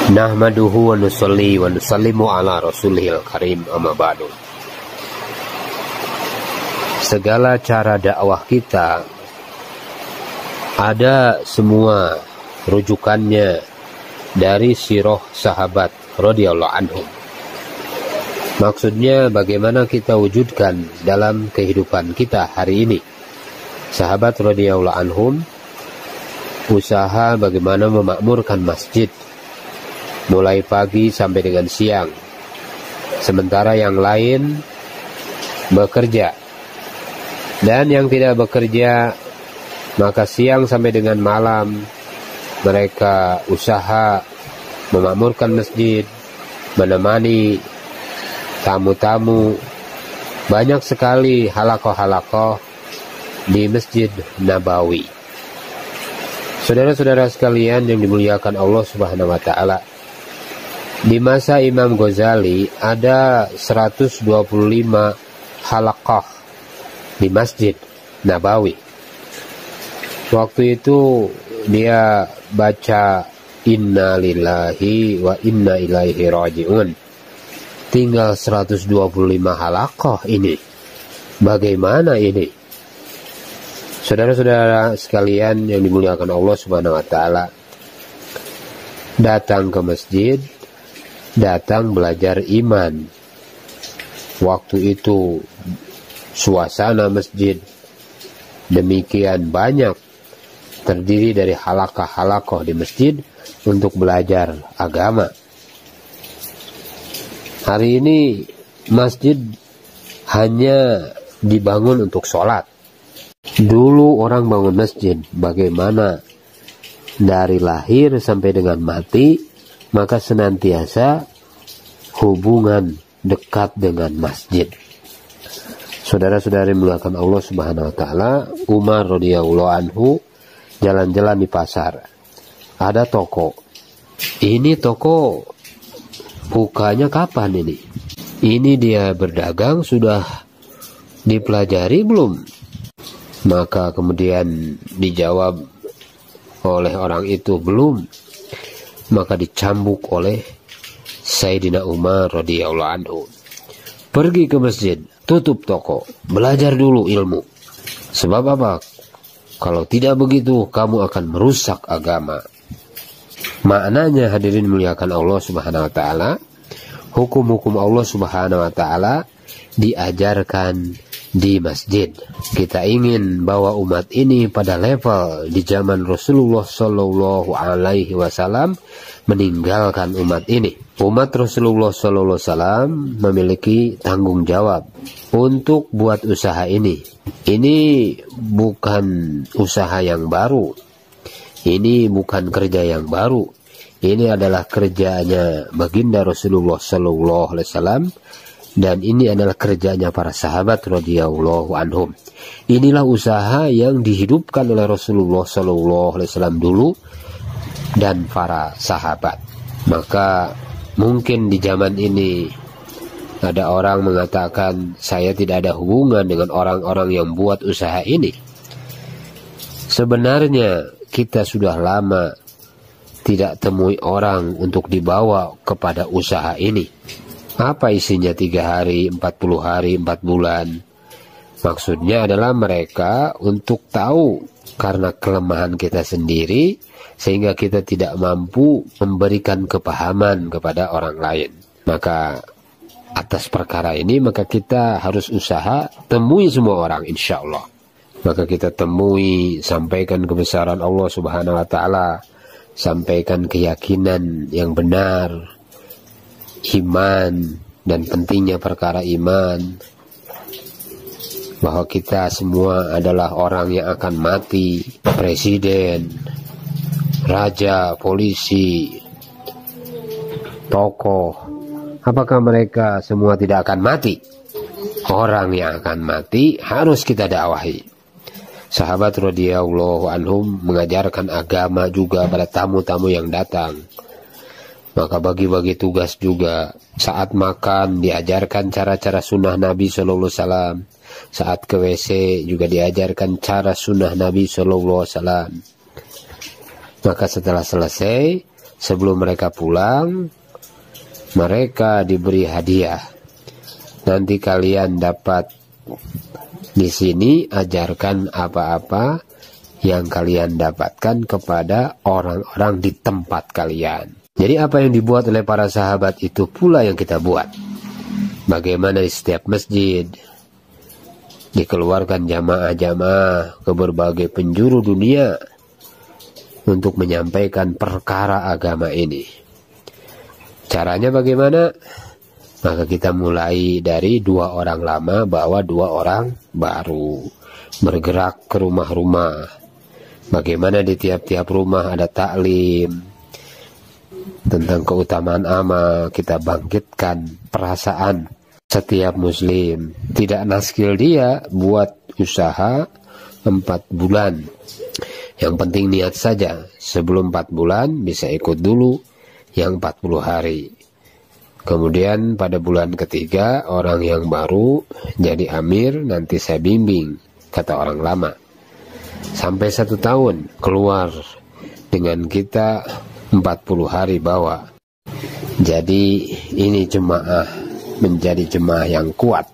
Nahmaduhu wa nusalli wa nusallimu ala rasulihil karim amma ba'du. Segala cara dakwah kita ada semua rujukannya dari sirah sahabat radhiyallahu anhum. Maksudnya bagaimana kita wujudkan dalam kehidupan kita hari ini. Sahabat radhiyallahu anhum usaha bagaimana memakmurkan masjid mulai pagi sampai dengan siang, sementara yang lain bekerja, dan yang tidak bekerja maka siang sampai dengan malam mereka usaha memakmurkan masjid, menemani tamu-tamu. Banyak sekali halakoh-halakoh di Masjid Nabawi. Saudara-saudara sekalian yang dimuliakan Allah Subhanahu wa taala, di masa Imam Ghazali ada 125 halakoh di Masjid Nabawi. Waktu itu dia baca Inna lillahi wa inna ilaihi raji'un. Tinggal 125 halakoh ini. Bagaimana ini? Saudara-saudara sekalian yang dimuliakan Allah Subhanahu wa taala, datang ke masjid, datang belajar iman. Waktu itu suasana masjid demikian banyak, terdiri dari halaqah-halaqah di masjid untuk belajar agama. Hari ini masjid hanya dibangun untuk sholat. Dulu orang bangun masjid bagaimana? Dari lahir sampai dengan mati, maka senantiasa hubungan dekat dengan masjid. Saudara-saudari mulakan Allah Subhanahu wa taala, Umar radhiyallahu anhu jalan-jalan di pasar. Ada toko. Ini toko bukanya kapan ini? Ini dia berdagang sudah dipelajari belum? Maka kemudian dijawab oleh orang itu belum. Maka dicambuk oleh Sayyidina Umar radhiyallahu anhu. Pergi ke masjid, tutup toko, belajar dulu ilmu. Sebab apa? Kalau tidak begitu kamu akan merusak agama. Maknanya hadirin muliakan Allah Subhanahu wa taala, hukum-hukum Allah Subhanahu wa taala diajarkan di masjid. Kita ingin bawa umat ini pada level di zaman Rasulullah Shallallahu Alaihi Wasallam meninggalkan umat ini. Umat Rasulullah Shallallahu Alaihi Wasallam memiliki tanggung jawab untuk buat usaha ini. Ini bukan usaha yang baru. Ini bukan kerja yang baru. Ini adalah kerjanya baginda Rasulullah Shallallahu Alaihi Wasallam. Dan ini adalah kerjanya para sahabat radhiyallahu anhum. Inilah usaha yang dihidupkan oleh Rasulullah sallallahu alaihi wasallam dulu dan para sahabat. Maka mungkin di zaman ini ada orang mengatakan saya tidak ada hubungan dengan orang-orang yang buat usaha ini. Sebenarnya kita sudah lama tidak temui orang untuk dibawa kepada usaha ini. Apa isinya 3 hari, 40 hari, 4 bulan? Maksudnya adalah mereka untuk tahu karena kelemahan kita sendiri sehingga kita tidak mampu memberikan kepahaman kepada orang lain. Maka atas perkara ini maka kita harus usaha temui semua orang insya Allah. Maka kita temui, sampaikan kebesaran Allah Subhanahu wa taala, sampaikan keyakinan yang benar, iman dan pentingnya perkara iman, bahwa kita semua adalah orang yang akan mati, presiden, raja, polisi, tokoh. Apakah mereka semua tidak akan mati? Orang yang akan mati harus kita dakwahi. Sahabat radhiyallahu anhum mengajarkan agama juga pada tamu-tamu yang datang. Maka bagi-bagi tugas juga. Saat makan diajarkan cara-cara sunnah Nabi Sallallahu Alaihi Wasallam. Saat ke WC juga diajarkan cara sunnah Nabi Sallallahu Alaihi Wasallam. Maka setelah selesai, Sebelum mereka pulang, mereka diberi hadiah. Nanti kalian dapat di sini ajarkan apa-apa yang kalian dapatkan kepada orang-orang di tempat kalian. Jadi apa yang dibuat oleh para sahabat itu pula yang kita buat. Bagaimana di setiap masjid dikeluarkan jamaah-jamaah ke berbagai penjuru dunia untuk menyampaikan perkara agama ini. Caranya bagaimana? Maka kita mulai dari 2 orang lama bawa 2 orang baru, bergerak ke rumah-rumah. Bagaimana di tiap-tiap rumah ada taklim tentang keutamaan amal. Kita bangkitkan perasaan setiap muslim. Tidak naskil dia buat usaha 4 bulan. Yang penting niat saja. Sebelum 4 bulan bisa ikut dulu yang 40 hari. Kemudian pada bulan ketiga orang yang baru jadi amir, nanti saya bimbing, kata orang lama. Sampai 1 tahun keluar dengan kita 40 hari bawa. Jadi ini jemaah menjadi jemaah yang kuat.